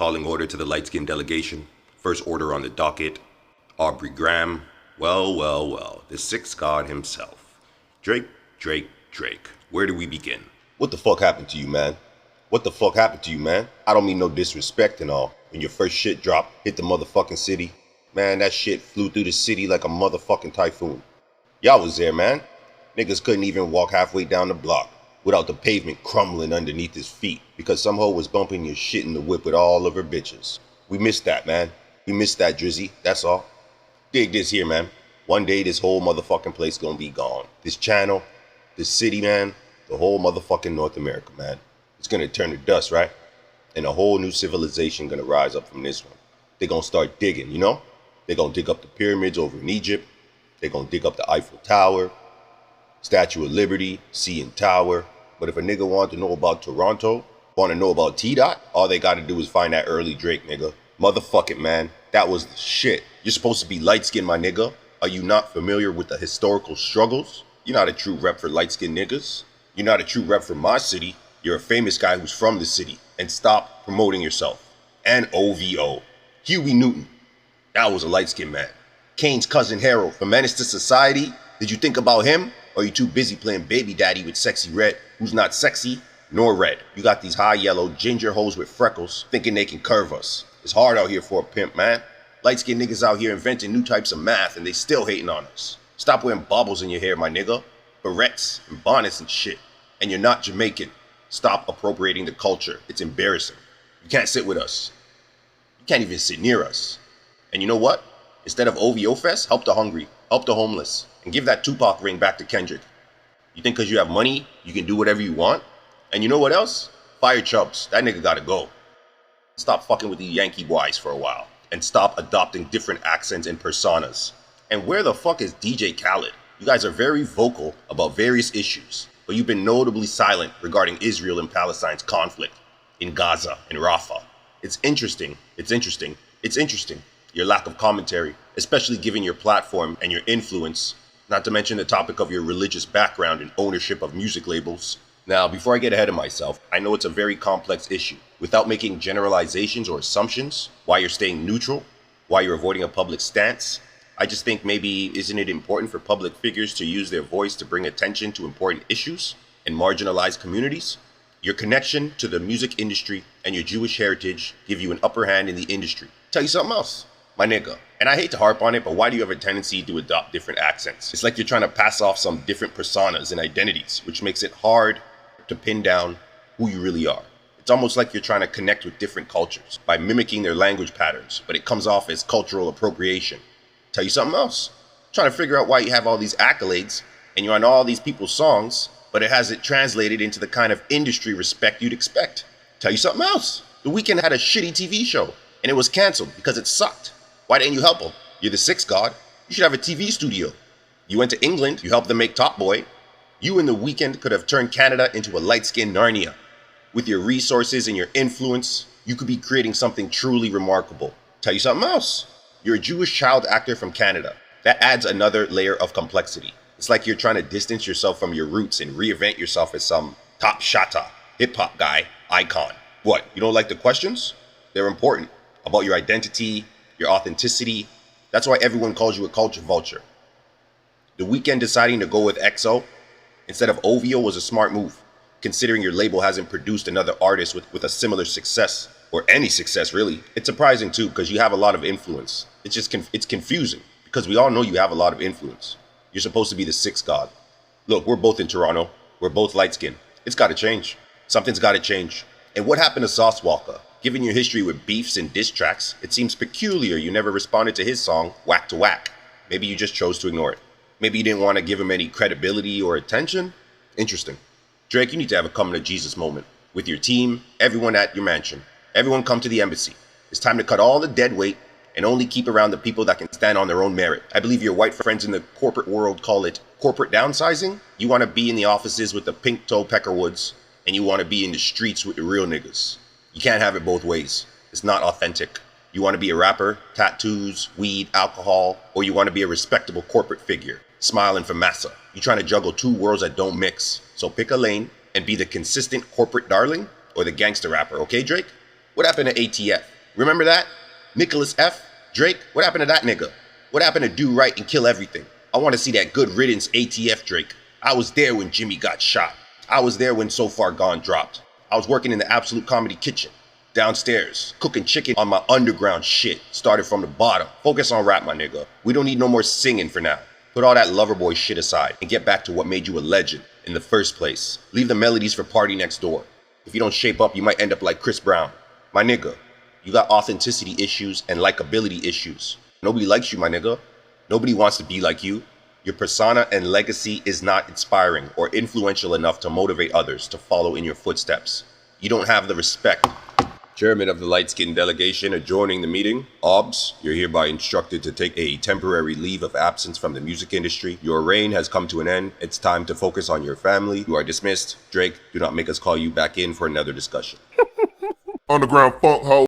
Calling order to the light-skinned delegation. First order on the docket. Aubrey Graham. Well, the sixth god himself. Drake. Where do we begin? What the fuck happened to you, man? What the fuck happened to you, man? I don't mean no disrespect and all. When your first shit drop, hit the motherfucking city. Man, that shit flew through the city like a motherfucking typhoon. Y'all was there, man. Niggas couldn't even walk halfway down the block without the pavement crumbling underneath his feet because some hoe was bumping your shit in the whip with all of her bitches. We missed that, man. We missed that, Drizzy. That's all. Dig this here, man. One day this whole motherfucking place gonna be gone. This channel, this city, man, the whole motherfucking North America, man. It's gonna turn to dust, right? And a whole new civilization gonna rise up from this one. They gonna start digging, you know? They gonna dig up the pyramids over in Egypt. They gonna dig up the Eiffel Tower, Statue of Liberty, CN Tower. But if a nigga want to know about Toronto, want to know about T-Dot, all they gotta do is find that early Drake, nigga. Motherfuck it, man. That was the shit. You're supposed to be light-skinned, my nigga. Are you not familiar with the historical struggles? You're not a true rep for light-skinned niggas. You're not a true rep for my city. You're a famous guy who's from the city. And stop promoting yourself. And OVO. Huey Newton. That was a light-skinned man. Kane's cousin Harold from Menace to Society. Did you think about him? Or are you too busy playing baby daddy with Sexy Red, who's not sexy nor red? You got these high yellow ginger hoes with freckles thinking they can curve us. It's hard out here for a pimp, man. Light-skinned niggas out here inventing new types of math and they still hating on us. Stop wearing baubles in your hair, my nigga. Barrettes and bonnets and shit. And you're not Jamaican. Stop appropriating the culture. It's embarrassing. You can't sit with us. You can't even sit near us. And you know what? Instead of OVO Fest, help the hungry, help the homeless, and give that Tupac ring back to Kendrick. You think because you have money, you can do whatever you want? And you know what else? Fire Chubbs. That nigga gotta go. Stop fucking with these Yankee boys for a while. And stop adopting different accents and personas. And where the fuck is DJ Khaled? You guys are very vocal about various issues, but you've been notably silent regarding Israel and Palestine's conflict in Gaza and Rafah. It's interesting. Your lack of commentary, especially given your platform and your influence, not to mention the topic of your religious background and ownership of music labels. Now, before I get ahead of myself, I know it's a very complex issue. Without making generalizations or assumptions, why you're staying neutral, why you're avoiding a public stance, I just think maybe isn't it important for public figures to use their voice to bring attention to important issues and marginalized communities? Your connection to the music industry and your Jewish heritage give you an upper hand in the industry. Tell you something else, my nigga. And I hate to harp on it, but why do you have a tendency to adopt different accents? It's like you're trying to pass off some different personas and identities, which makes it hard to pin down who you really are. It's almost like you're trying to connect with different cultures by mimicking their language patterns, but it comes off as cultural appropriation. Tell you something else. Trying to figure out why you have all these accolades and you're on all these people's songs, but it hasn't translated into the kind of industry respect you'd expect. Tell you something else. The Weeknd had a shitty TV show and it was canceled because it sucked. Why didn't you help him? You're the sixth god. You should have a TV studio. You went to England, you helped them make Top Boy. You and The Weeknd could have turned Canada into a light-skinned Narnia. With your resources and your influence, you could be creating something truly remarkable. Tell you something else. You're a Jewish child actor from Canada. That adds another layer of complexity. It's like you're trying to distance yourself from your roots and reinvent yourself as some top shata, hip-hop guy, icon. What, you don't like the questions? They're important. About your identity, your authenticity. That's why everyone calls you a culture vulture. The Weeknd deciding to go with EXO instead of OVO was a smart move, considering your label hasn't produced another artist with a similar success, or any success really. It's surprising too, because you have a lot of influence. It's just it's confusing, because we all know you have a lot of influence. You're supposed to be the sixth god. Look, we're both in Toronto. We're both light-skinned. It's got to change. Something's got to change. And what happened to Sauce Walker? Given your history with beefs and diss tracks, it seems peculiar you never responded to his song, Whack to Whack. Maybe you just chose to ignore it. Maybe you didn't want to give him any credibility or attention. Interesting. Drake, you need to have a come to Jesus moment with your team, everyone at your mansion. Everyone come to the embassy. It's time to cut all the dead weight and only keep around the people that can stand on their own merit. I believe your white friends in the corporate world call it corporate downsizing. You want to be in the offices with the pink toe peckerwoods, and you want to be in the streets with the real niggas. You can't have it both ways. It's not authentic. You want to be a rapper, tattoos, weed, alcohol, or you want to be a respectable corporate figure, smiling for massa. You're trying to juggle two worlds that don't mix. So pick a lane and be the consistent corporate darling or the gangster rapper, okay, Drake? What happened to ATF? Remember that? Nicholas F? Drake? What happened to that nigga? What happened to do right and kill everything? I want to see that good riddance ATF Drake. I was there when Jimmy got shot. I was there when So Far Gone dropped. I was working in the Absolute Comedy kitchen, downstairs, cooking chicken on my underground shit. Started from the bottom. Focus on rap, my nigga. We don't need no more singing for now. Put all that Loverboy shit aside and get back to what made you a legend in the first place. Leave the melodies for Party Next Door. If you don't shape up, you might end up like Chris Brown. My nigga, you got authenticity issues and likability issues. Nobody likes you, my nigga. Nobody wants to be like you. Your persona and legacy is not inspiring or influential enough to motivate others to follow in your footsteps. You don't have the respect. Chairman of the light-skinned delegation adjourning the meeting. OBS, you're hereby instructed to take a temporary leave of absence from the music industry. Your reign has come to an end. It's time to focus on your family. You are dismissed. Drake, do not make us call you back in for another discussion. Underground funk ho.